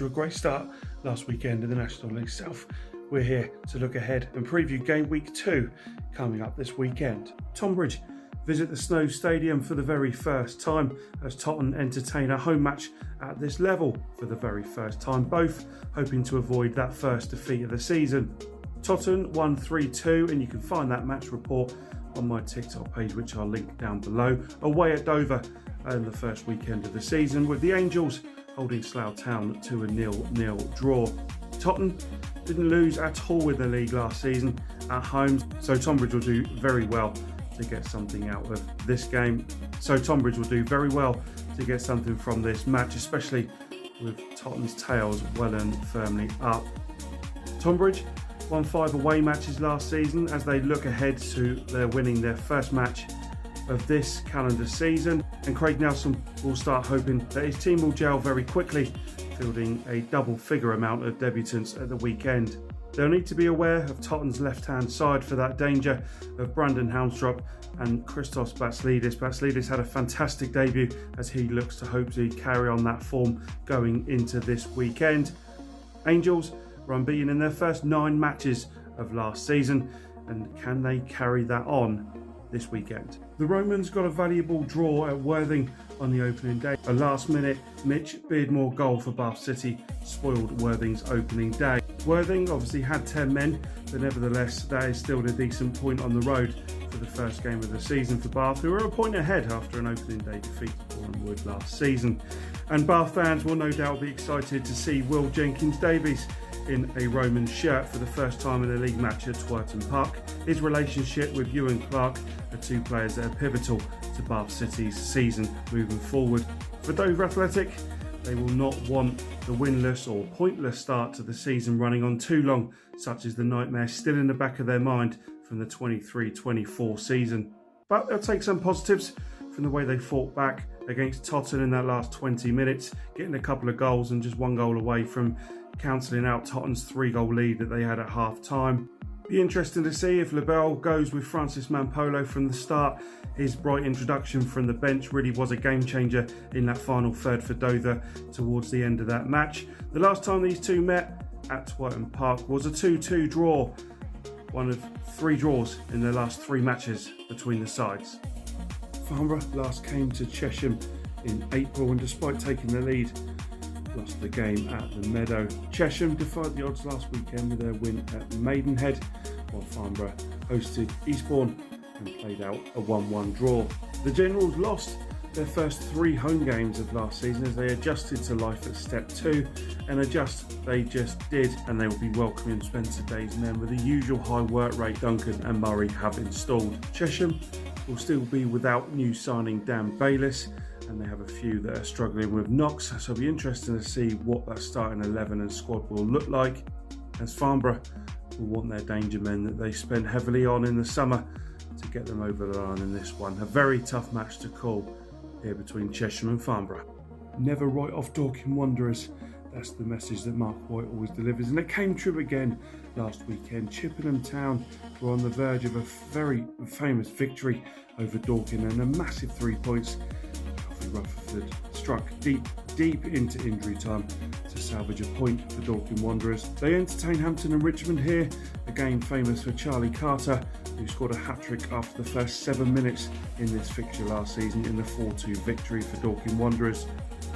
After a great start last weekend in the National League South, we're here to look ahead and preview Game Week 2 coming up this weekend. Tonbridge visit the Snow Stadium for the very first time as TOTTON entertain a home match at this level for the very first time, both hoping to avoid that first defeat of the season. TOTTON won 3-2, and you can find that match report on my TikTok page, which I'll link down below. Away at Dover in the first weekend of the season, with the Angels holding Slough Town to a 0-0 draw. TOTTON didn't lose at all in the league last season at home, so Tonbridge will do very well to get something out of this game. So Tonbridge will do very well to get something from this match, especially with Totton's tails well and firmly up. Tonbridge won 5 away matches last season as they look ahead to their winning their first match of this calendar season, and Craig Nelson will start hoping that his team will gel very quickly, fielding a double-figure amount of debutants at the weekend. They'll need to be aware of Totton's left-hand side for that danger of Brandon Houndstrop and Christos Batslidis. Batslidis had a fantastic debut as he looks to hopefully carry on that form going into this weekend. Angels were unbeaten in their first 9 matches of last season, and can they carry that on this weekend? The Romans got a valuable draw at Worthing on the opening day. A last-minute Mitch Beardmore goal for Bath City spoiled Worthing's opening day. Worthing obviously had 10 men, but nevertheless that is still a decent point on the road for the first game of the season for Bath, who were a point ahead after an opening day defeat to Bournemouth last season. And Bath fans will no doubt be excited to see Will Jenkins-Davies in a Roman shirt for the first time in a league match at Twerton Park. His relationship with Ewan Clark are 2 players that are pivotal to Bath City's season moving forward. For Dover Athletic, they will not want the winless or pointless start to the season running on too long, such as the nightmare still in the back of their mind from the 23-24 season. But they'll take some positives from the way they fought back against TOTTON in that last 20 minutes, getting a couple of goals and just 1 goal away from cancelling out Totton's 3-goal lead that they had at half-time. Be interesting to see if LaBelle goes with Francis Mampolo from the start. His bright introduction from the bench really was a game changer in that final third for Dover towards the end of that match. The last time these two met at Twerton Park was a 2-2 draw, one of 3 draws in their last 3 matches between the sides. Farnborough last came to Chesham in April, and despite taking the lead, lost the game at the Meadow. Chesham defied the odds last weekend with their win at Maidenhead, while Farnborough hosted Eastbourne and played out a 1-1 draw. The Generals lost their first 3 home games of last season as they adjusted to life at step 2, and adjust they just did, and they will be welcoming Spencer Day's men with the usual high work rate Duncan and Murray have installed. Chesham will still be without new signing Dan Bayliss, and they have a few that are struggling with knocks, so it'll be interesting to see what that starting 11 and squad will look like, as Farnborough will want their danger men that they spent heavily on in the summer to get them over the line in this one. A very tough match to call here between Chesham and Farnborough. Never write off Dorking Wanderers. That's the message that Mark White always delivers, and it came true again last weekend. Chippenham Town were on the verge of a very famous victory over Dorking, and a massive 3 points. Rutherford struck deep into injury time to salvage a point for Dorking Wanderers. They entertain Hampton and Richmond here, a game famous for Charlie Carter, who scored a hat-trick after the first 7 minutes in this fixture last season in the 4-2 victory for Dorking Wanderers.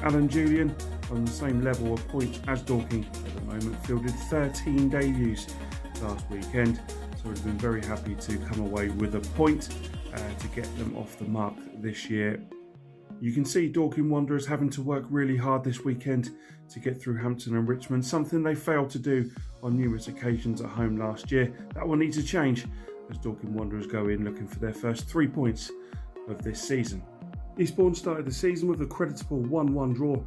Alan Julian, on the same level of points as Dorking at the moment, fielded 13 debuts last weekend, so has been very happy to come away with a point to get them off the mark this year. You can see Dorking Wanderers having to work really hard this weekend to get through Hampton and Richmond, something they failed to do on numerous occasions at home last year. That will need to change as Dorking Wanderers go in looking for their first 3 points of this season. Eastbourne started the season with a creditable 1-1 draw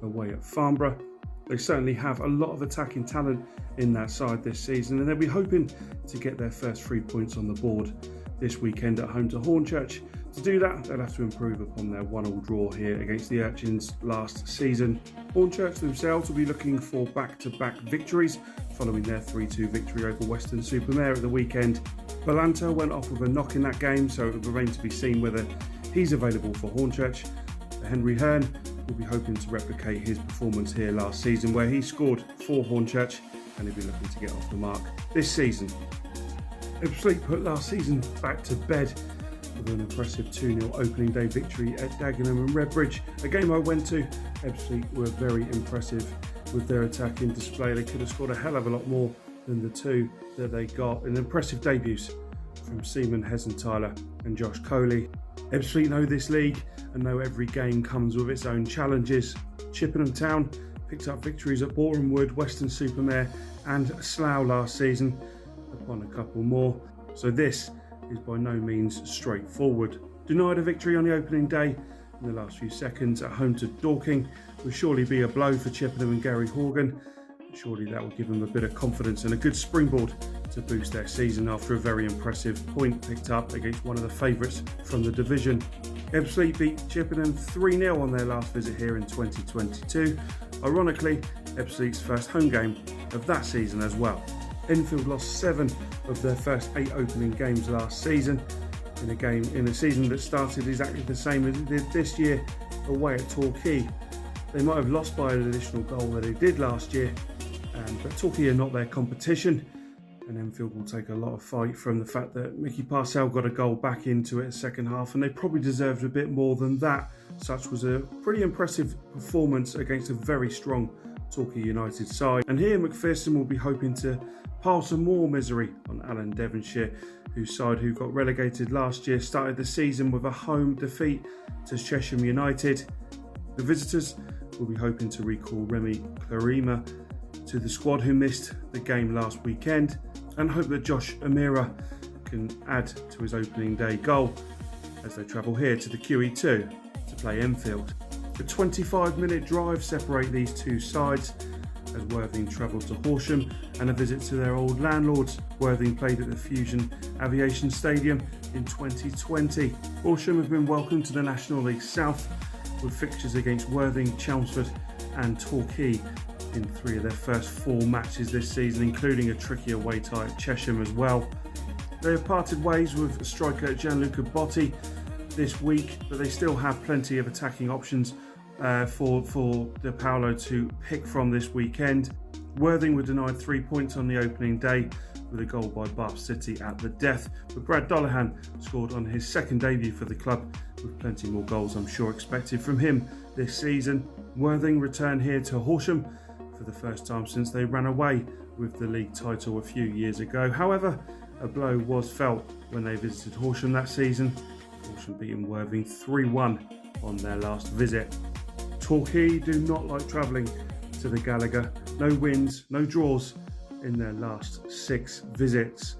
away at Farnborough. They certainly have a lot of attacking talent in that side this season, and they'll be hoping to get their first 3 points on the board this weekend at home to Hornchurch. To do that, they'll have to improve upon their 1-1 draw here against the Urchins last season. Hornchurch themselves will be looking for back-to-back victories following their 3-2 victory over WESTON-super-Mare at the weekend. Balanta went off with a knock in that game, so it will remain to be seen whether he's available for Hornchurch. Henry Hearn will be hoping to replicate his performance here last season, where he scored for Hornchurch, and he'll be looking to get off the mark this season. Ebbsfleet put last season back to bed with an impressive 2-0 opening day victory at Dagenham and Redbridge. A game I went to, Ebbsfleet were very impressive with their attacking display. They could have scored a hell of a lot more than the two that they got. And impressive debuts from Seaman Hesenthaler and Josh Coley. Ebbsfleet know this league and know every game comes with its own challenges. Chippenham Town picked up victories at Boreham Wood, Weston-super-Mare and Slough last season, upon a couple more. So this is by no means straightforward. Denied a victory on the opening day in the last few seconds at home to Dorking will surely be a blow for Chippenham and Gary Horgan. Surely that will give them a bit of confidence and a good springboard to boost their season after a very impressive point picked up against one of the favourites from the division. Ebbsfleet beat Chippenham 3-0 on their last visit here in 2022. Ironically, Ebbsfleet's first home game of that season as well. Enfield lost 7 of their first 8 opening games last season in a season that started exactly the same as it did this year away at Torquay. They might have lost by an additional goal that they did last year, but Torquay are not their competition, and Enfield will take a lot of fight from the fact that Mickey Parcell got a goal back into it second half, and they probably deserved a bit more than that. Such was a pretty impressive performance against a very strong Torquay United side. And here McPherson will be hoping to pile some more misery on Alan Devonshire, whose side, who got relegated last year, started the season with a home defeat to Chesham United. The visitors will be hoping to recall Remy Clarima to the squad, who missed the game last weekend, and hope that Josh Amira can add to his opening day goal as they travel here to the QE2 to play Enfield. A 25-minute drive separate these two sides as Worthing travelled to Horsham, and a visit to their old landlords. Worthing played at the Fusion Aviation Stadium in 2020. Horsham have been welcomed to the National League South with fixtures against Worthing, Chelmsford and Torquay in 3 of their first 4 matches this season, including a tricky away tie at Chesham as well. They have parted ways with striker Gianluca Botti this week, but they still have plenty of attacking options for De Paolo to pick from this weekend. Worthing were denied 3 points on the opening day with a goal by Bath City at the death, but Brad Dollahan scored on his second debut for the club, with plenty more goals I'm sure expected from him this season. Worthing return here to Horsham for the first time since they ran away with the league title a few years ago. However, a blow was felt when they visited Horsham that season. Horsham beating Worthing 3-1 on their last visit. Torquay do not like travelling to the Gallagher. No wins, no draws in their last 6 visits.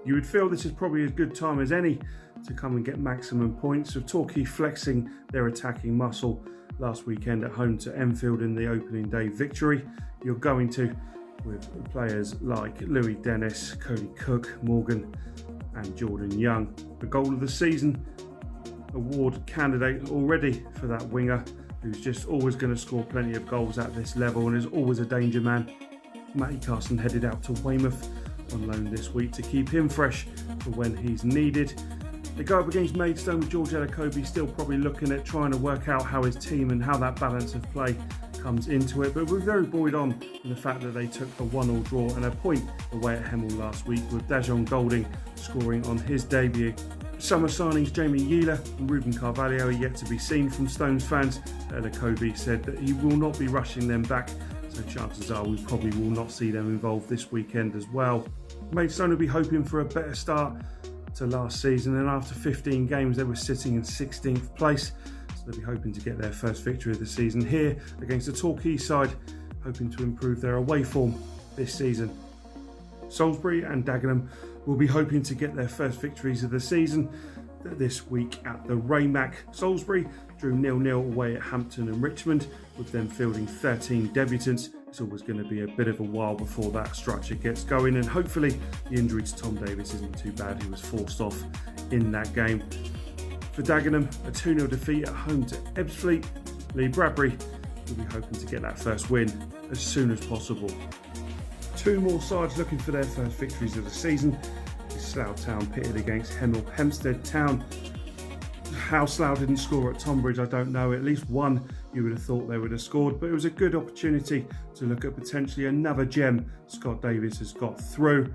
You would feel this is probably as good time as any to come and get maximum points, with Torquay flexing their attacking muscle last weekend at home to Enfield in the opening day victory. You're going to with players like Louis Dennis, Cody Cook, Morgan and Jordan Young. The goal of the season award candidate already for that winger, who's just always going to score plenty of goals at this level and is always a danger man. Matty Carson headed out to Weymouth on loan this week to keep him fresh for when he's needed. They go up against Maidstone with George Elokobi still probably looking at trying to work out how his team and how that balance of play comes into it, but we're very buoyed on in the fact that they took a 1-1 draw and a point away at Hemel last week, with Dajon Golding scoring on his debut. Summer signings Jamie Yealer and Ruben Carvalho are yet to be seen from Stones fans. Elokobi said that he will not be rushing them back, so chances are we probably will not see them involved this weekend as well. Maidstone will be hoping for a better start to last season, and after 15 games they were sitting in 16th place, so they'll be hoping to get their first victory of the season here against the Torquay side, hoping to improve their away form this season. Salisbury and Dagenham will be hoping to get their first victories of the season this week at the Raymac. Salisbury drew 0-0 away at Hampton and Richmond, with them fielding 13 debutants. It's always going to be a bit of a while before that structure gets going, and hopefully the injury to Tom Davis isn't too bad, who was forced off in that game. For Dagenham, a 2-0 defeat at home to Ebbsfleet. Lee Bradbury will be hoping to get that first win as soon as possible. 2 more sides looking for their first victories of the season. Slough Town pitted against Hempstead Town. How Slough didn't score at Tonbridge, I don't know. At least one you would have thought they would have scored, but it was a good opportunity to look at potentially another gem. Scott Davies has got through.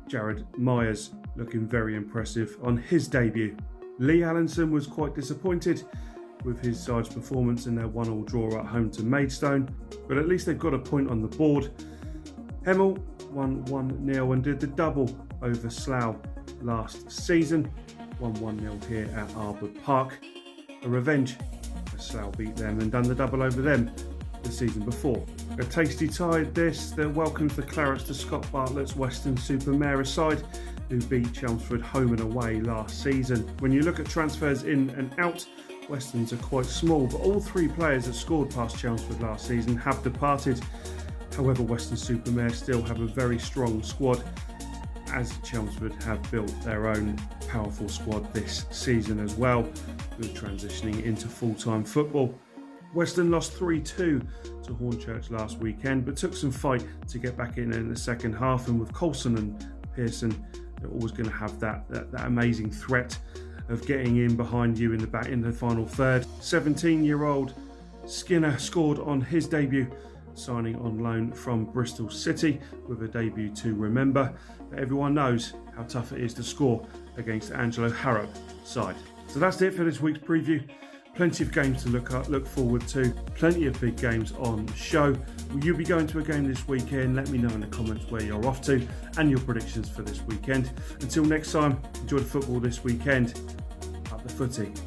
Jared Myers looking very impressive on his debut. Lee Allenson was quite disappointed with his side's performance in their 1-1 draw at home to Maidstone, but at least they've got a point on the board. Hemel won 1-0 and did the double over Slough last season. 1-1 here at Arbor Park. A revenge as Slough beat them and done the double over them the season before. A tasty tie this that welcomes the Clarets to Scott Bartlett's WESTON side, who beat Chelmsford home and away last season. When you look at transfers in and out, Westons are quite small, but all three players that scored past Chelmsford last season have departed. However, WESTON still have a very strong squad, as Chelmsford have built their own powerful squad this season as well, who are transitioning into full-time football. Weston lost 3-2 to Hornchurch last weekend, but took some fight to get back in the second half, and with Coulson and Pearson, they're always going to have that amazing threat of getting in behind you in the final third. 17-year-old Skinner scored on his debut, signing on loan from Bristol City with a debut to remember. But everyone knows how tough it is to score against Angelo Harrop side. So that's it for this week's preview. Plenty of games to look forward to. Plenty of big games on the show. Will you be going to a game this weekend? Let me know in the comments where you're off to and your predictions for this weekend. Until next time, enjoy the football this weekend. Up the footy.